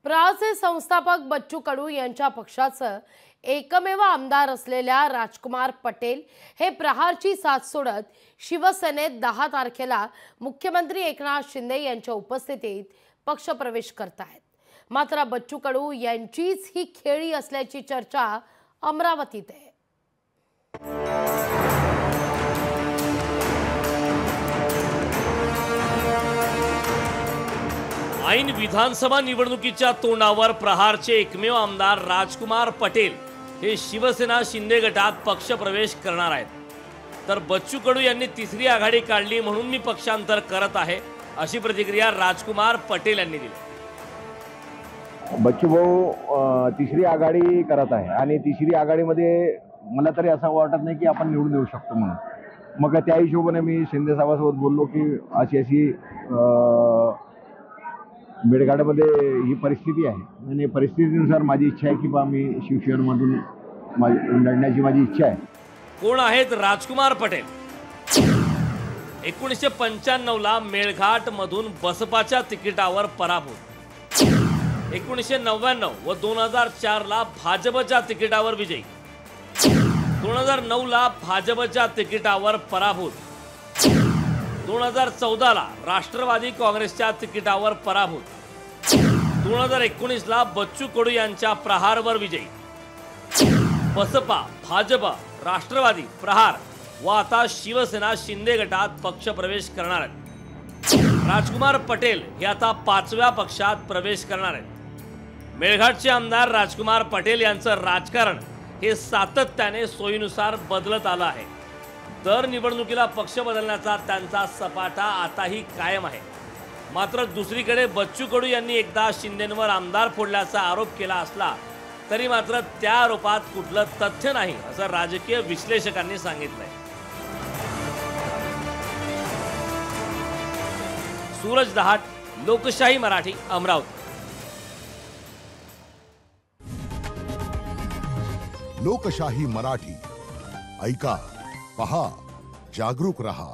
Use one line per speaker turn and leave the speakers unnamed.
प्रहारचे संस्थापक बच्चू कडू यांच्या पक्षाचं एकमेव आमदार असलेल्या राजकुमार पटेल हे प्रहारची साथ सोडत शिवसेनेत 10 तारखेला मुख्यमंत्री एकनाथ शिंदे यांच्या उपस्थितीत पक्षप्रवेश करत आहेत। मात्र बच्चू कडू यांचीच ही खेळी असल्याची चर्चा अमरावतीत आहे।
ऐन विधानसभा निवडणुकीच्या तोंडावर प्रहारचे एकमेव आमदार राजकुमार पटेल हे शिवसेना शिंदे गटात पक्षप्रवेश करणार आहेत। तर बच्चू कडू यांनी तिसरी आघाडी काढली म्हणून मी पक्षांतर करत आहे अशी प्रतिक्रिया राजकुमार पटेल यांनी दिली।
बच्चू भाऊ तिसरी आघाडी करत आहे आणि तिसरी आघाडीमध्ये मला तरी असं वाटत नाही की आपण निवडून येऊ शकतो म्हणून। मग त्या हिशोबाने मी शिंदे साहेबांसोबत बोललो की अशी मेळघाटमध्ये ही परिस्थिती आहे आणि परिस्थितीनुसार माझी इच्छा आहे की बा मी शिवसेनेमधून लढण्याची माझी इच्छा आहे।
कोण आहेत राजकुमार पटेल? 1995 ला मेळघाट मधून बसपाच्या तिकिटावर पराभूत, 1999 व 2004 ला भाजपच्या तिकिटावर विजयी, 2009 ला भाजपच्या तिकिटावर पराभूत, 2014 ला राष्ट्रवादी काँग्रेसच्या तिकिटावर पराभूत, 2019 ला बच्चू कडू यांच्या प्रहारवर विजयी। बसपा, भाजप, राष्ट्रवादी, प्रहार व आता शिवसेना शिंदे गटात पक्षप्रवेश करणार आहेत। राजकुमार पटेल हे आता 5व्या पक्षात प्रवेश करणार आहेत। मेळघाटचे आमदार राजकुमार पटेल यांचं राजकारण हे सातत्याने सोयीनुसार बदलत आलं आहे। दर निवडणुकीला पक्ष बदलण्याचा त्यांचा सपाटा आताही कायम आहे। मात्र दुसरीकडे बच्चू कडू यांनी एकदा शिंदेंवर आमदार फोडल्याचा आरोप केला असला तरी मात्र त्या आरोपात कुठलं तथ्य नाही असं राजकीय विश्लेषकांनी सांगितलंय। सूरज दहाट, लोकशाही मराठी, अमरावती।
लोकशाही मराठी ऐका, पहा, जागरूक रहा।